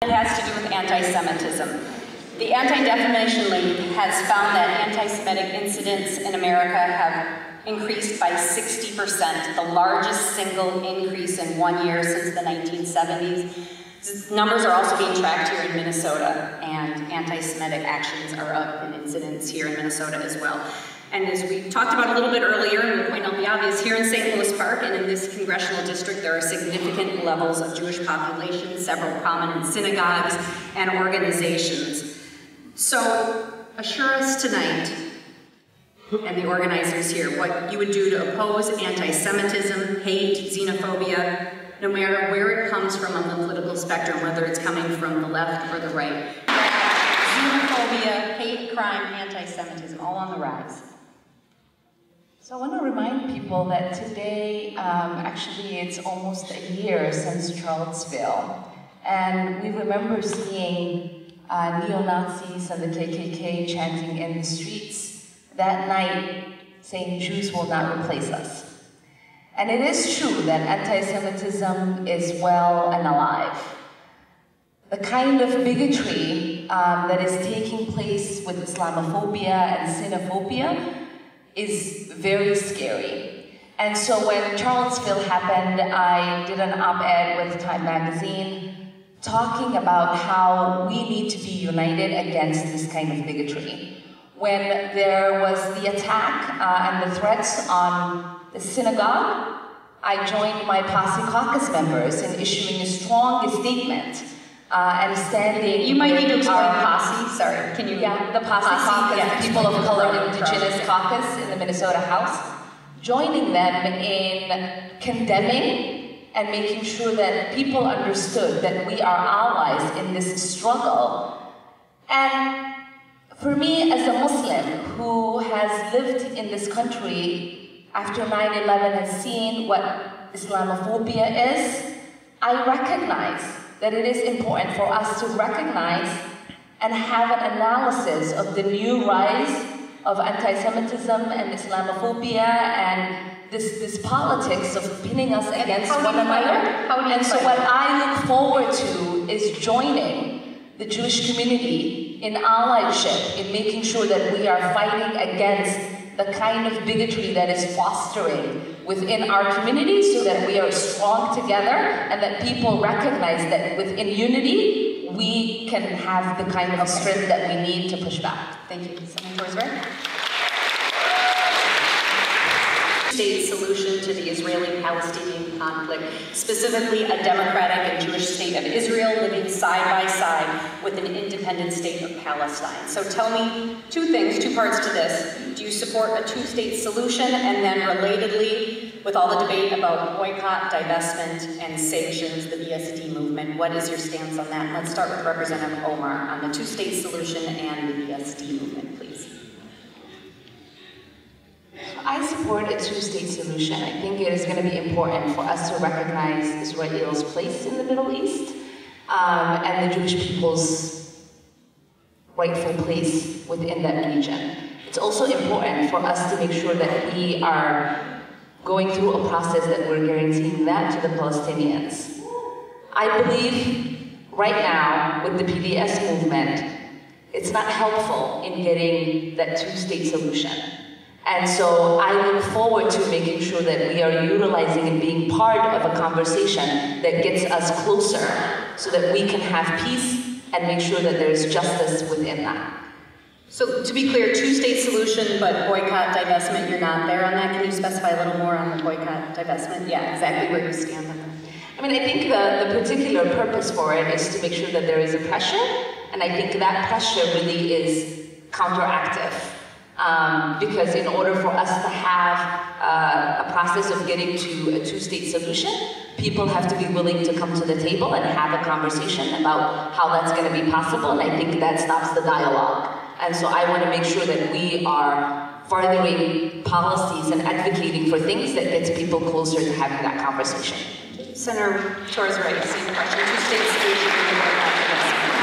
It has to do with anti-Semitism. The Anti-Defamation League has found that anti-Semitic incidents in America have increased by 60%, the largest single increase in 1 year since the 1970s. Numbers are also being tracked here in Minnesota, and anti-Semitic actions are up in incidents here in Minnesota as well. And as we talked about a little bit earlier, and we'll point out the obvious, here in St. Louis Park and in this congressional district, there are significant levels of Jewish population, several prominent synagogues and organizations. So assure us tonight, and the organizers here, what you would do to oppose anti-Semitism, hate, xenophobia, no matter where it comes from on the political spectrum, whether it's coming from the left or the right. Xenophobia, hate, crime, anti-Semitism, all on the rise. So I want to remind people that today, actually it's almost a year since Charlottesville, and we remember seeing neo-Nazis and the KKK chanting in the streets that night saying Jews will not replace us. And it is true that anti-Semitism is well and alive. The kind of bigotry that is taking place with Islamophobia and xenophobia is very scary. And so when Charlottesville happened, I did an op-ed with Time magazine talking about how we need to be united against this kind of bigotry. When there was the attack and the threats on the synagogue, I joined my Posse Caucus members in issuing a strong statement and standing. You might need to explain Posse. Sorry, can you? Yeah, the Posse Caucus, yeah, the People of Color Indigenous Caucus in the Minnesota House, joining them in condemning and making sure that people understood that we are allies in this struggle. And for me, as a Muslim who has lived in this country after 9/11 and seen what Islamophobia is, I recognize that it is important for us to recognize and have an analysis of the new rise of anti-Semitism and Islamophobia and this politics of pinning us against one another. And so what I look forward to is joining the Jewish community in allyship, in making sure that we are fighting against the kind of bigotry that is fostering within our community so that we are strong together and that people recognize that within unity, we can have the kind of strength that we need to push back. Thank you. Senator Right. State solution to the Israeli-Palestinian conflict, specifically a democratic and Jewish state of Israel living side by side with an independent state of Palestine. So tell me two things, two parts to this. Do you support a two-state solution? And then relatedly, with all the debate about boycott, divestment, and sanctions, the BSD movement, what is your stance on that? Let's start with Representative Omar on the two-state solution and the BSD movement, please. I support a two-state solution. I think it is going to be important for us to recognize Israel's place in the Middle East and the Jewish people's rightful place within that region. It's also important for us to make sure that we are going through a process that we're guaranteeing that to the Palestinians. I believe right now with the BDS movement, it's not helpful in getting that two-state solution. And so I look forward to making sure that we are utilizing and being part of a conversation that gets us closer so that we can have peace and make sure that there's justice within that. So to be clear, two-state solution, but boycott, divestment, you're not there on that. Can you specify a little more on the boycott, divestment? Yeah, exactly where you stand on that. I mean, I think the particular purpose for it is to make sure that there is a pressure, and I think that pressure really is counteractive. Because in order for us to have a process of getting to a two-state solution, people have to be willing to come to the table and have a conversation about how that's going to be possible, and I think that stops the dialogue. And so I want to make sure that we are furthering policies and advocating for things that gets people closer to having that conversation. Senator Torres, right, same question, two-state solution.